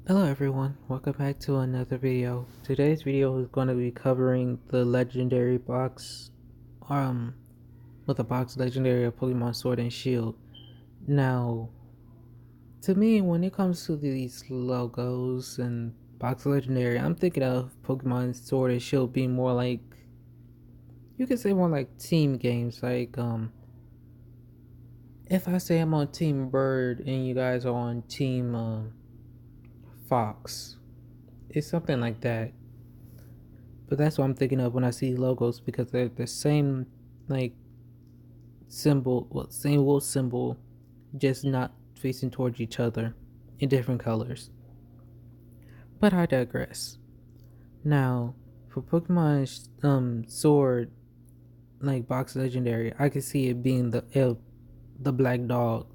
Hello everyone, welcome back to another video. Today's video is going to be covering the legendary box, um, with a box legendary of Pokemon Sword and Shield. Now, to me, when it comes to these logos and box legendary, I'm thinking of Pokemon Sword and Shield being more like, you could say more like team games. If I say I'm on Team Bird and you guys are on Team Fox, it's something like that. But that's what I'm thinking of when I see logos because they're the same like symbol, well, same wolf symbol, just not facing towards each other in different colors. But I digress. Now, for Pokemon Sword, like box legendary, I can see it being the black dog,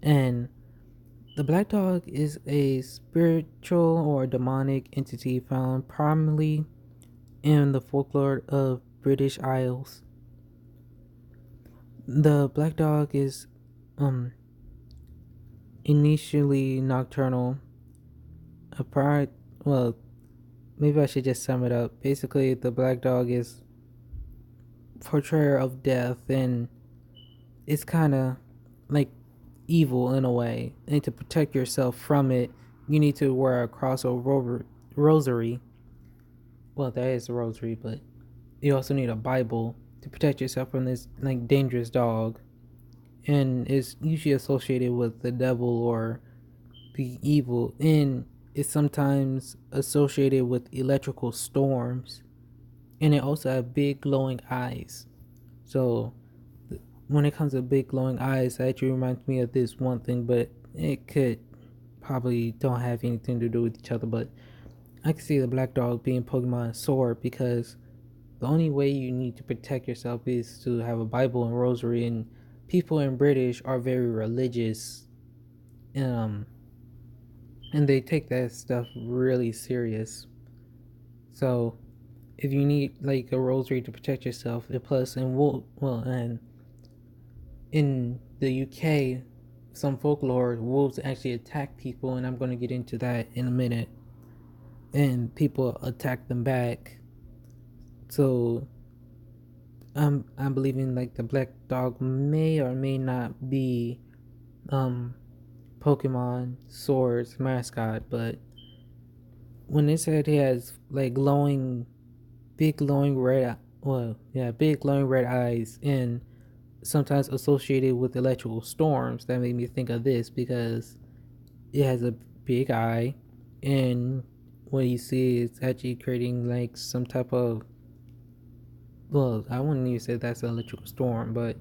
and the black dog is a spiritual or demonic entity found primarily in the folklore of British Isles. The black dog is um initially nocturnal. A pride well, maybe I should just sum it up. Basically, the black dog is portrayer of death, and it's kind of like evil in a way. And to protect yourself from it, you need to wear a cross or rosary. Well, that is a rosary, but you also need a Bible to protect yourself from this like dangerous dog. And is usually associated with the devil or the evil, and is sometimes associated with electrical storms, and it also have big glowing eyes. So when it comes to big glowing eyes, that actually reminds me of this one thing, but it could probably don't have anything to do with each other. But I can see the black dog being Pokemon Sword because the only way you need to protect yourself is to have a Bible and rosary, and people in British are very religious, um and they take that stuff really serious. So if you need like a rosary to protect yourself, and plus and in the UK, some folklore wolves actually attack people, and I'm going to get into that in a minute. And people attack them back. So I'm believing like the black dog may or may not be um Pokemon Sword's mascot, but when they said he has like big glowing red, big glowing red eyes, and sometimes associated with electrical storms, that made me think of this because it has a big eye, and what you see is actually creating like some type of, well, I wouldn't even say that's an electrical storm, but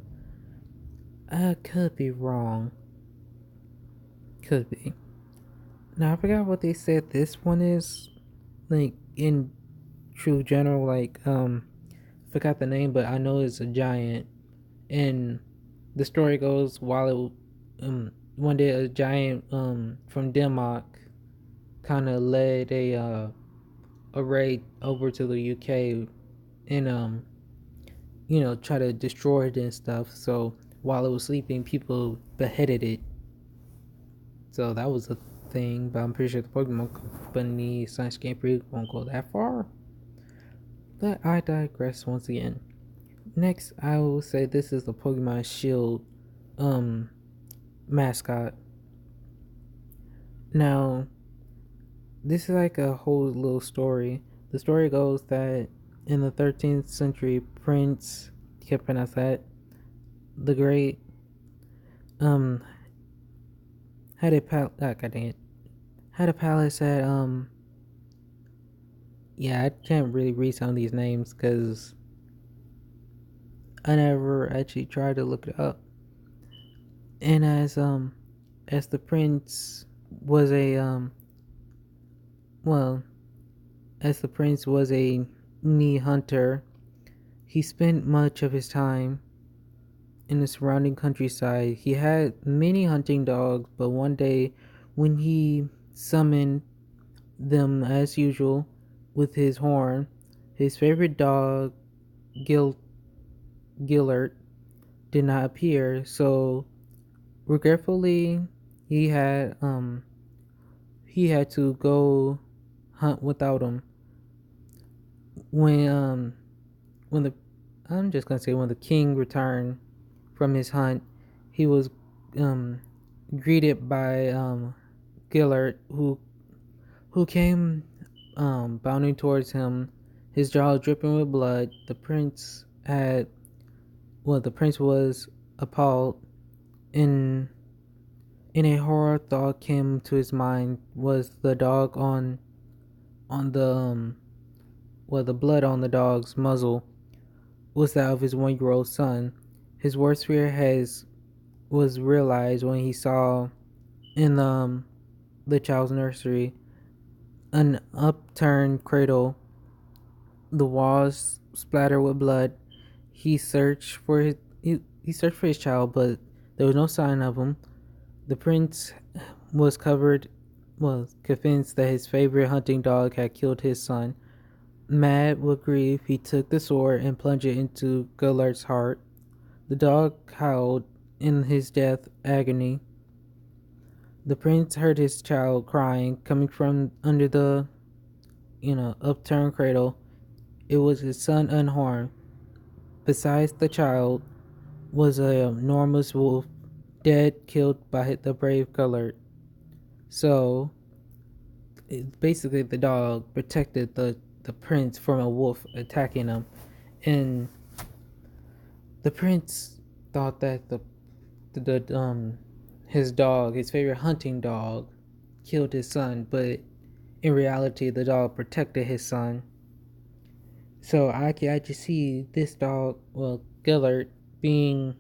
I could be wrong. Could be. Now I forgot what they said this one is like in true general, forgot the name, but I know it's a giant. And the story goes, one day a giant from Denmark kind of led a raid over to the UK, and try to destroy it and stuff. So while it was sleeping, people beheaded it. So that was a thing, but I'm pretty sure the Pokemon Company Science Game Freak won't go that far. But I digress once again. Next, I will say this is the Pokemon Shield um mascot. Now, this is like a whole little story. The story goes that in the 13th century, Prince, can't pronounce that, the Great, um, had a God dang it, had a palace at yeah, I can't really read some of these names because I never actually tried to look it up. And as the prince was a well, as the prince was a knee hunter, he spent much of his time in the surrounding countryside. He had many hunting dogs, but one day when he summoned them as usual with his horn, his favorite dog, Gil- Gillert, did not appear. So regretfully, he had he had to go hunt without him. When the I'm just gonna say when the king returned from his hunt, he was um greeted by Gillard, who came bounding towards him, his jaw dripping with blood. The prince was appalled. In a horror thought came to his mind. Was the dog on the the blood on the dog's muzzle was that of his 1-year-old son. His worst fear has was realized when he saw in the child's nursery an upturned cradle, the walls splattered with blood. He searched for his child, but there was no sign of him. The prince was convinced that his favorite hunting dog had killed his son. Mad with grief, he took the sword and plunged it into Gillard's heart. The dog howled in his death agony. The prince heard his child crying coming from under the upturned cradle. It was his son unharmed. Besides the child was an enormous wolf, dead, killed by the brave Gillard. So basically, the dog protected the prince from a wolf attacking him, and the prince thought that his dog, his favorite hunting dog, killed his son, but in reality, the dog protected his son. So I just see this dog, Gillard, being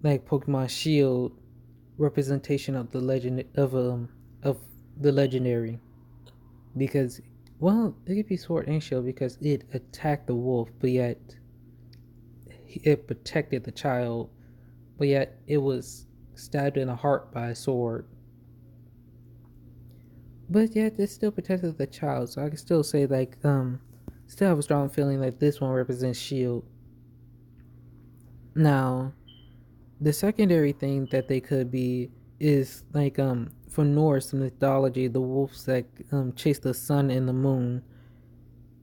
like Pokemon Shield representation of the legend of the legendary, because it could be Sword and Shield because it attacked the wolf, but yet it protected the child, but yet it was stabbed in the heart by a sword. But yet it still protected the child, so I can still say still have a strong feeling that this one represents Shield. Now, the secondary thing that they could be is for Norse mythology, the wolves that chase the sun and the moon.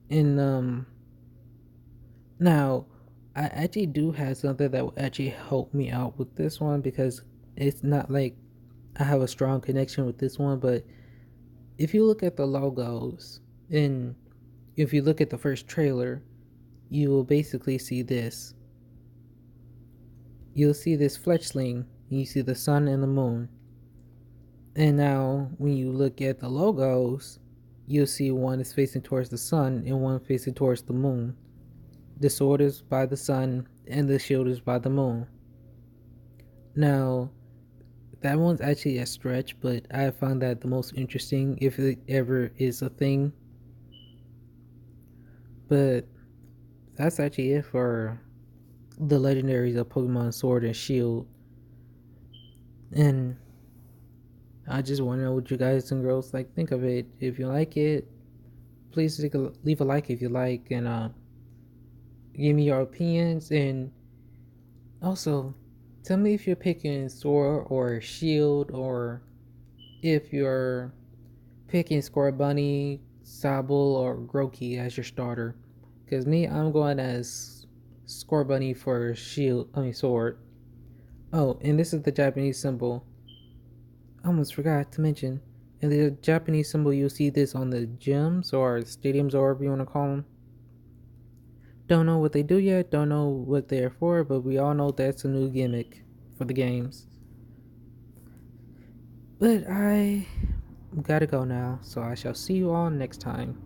And now I actually do have something that will actually help me out with this one, because it's not like I have a strong connection with this one, but if you look at the logos and if you look at the first trailer, you will basically see this. You'll see this fletchling, and you see the sun and the moon. And now, when you look at the logos, you'll see one is facing towards the sun and one facing towards the moon. The sword is by the sun and the shield is by the moon. Now, that one's actually a stretch, but I found that the most interesting, if it ever is a thing. But that's actually it for the legendaries of Pokemon Sword and Shield. And I just want to know what you guys and girls think of it. If you like it, please leave a like if you like, and give me your opinions. And also, tell me if you're picking Sword or Shield, or if you're picking Scorbunny, Sobble, or Grookey as your starter. Because me, I'm going as Scorbunny for Sword. Oh, and this is the Japanese symbol. I almost forgot to mention. In the Japanese symbol, you'll see this on the gyms or stadiums, or whatever you want to call them. Don't know what they do yet, don't know what they're for, but we all know that's a new gimmick for the games. But I gotta go now, so I shall see you all next time.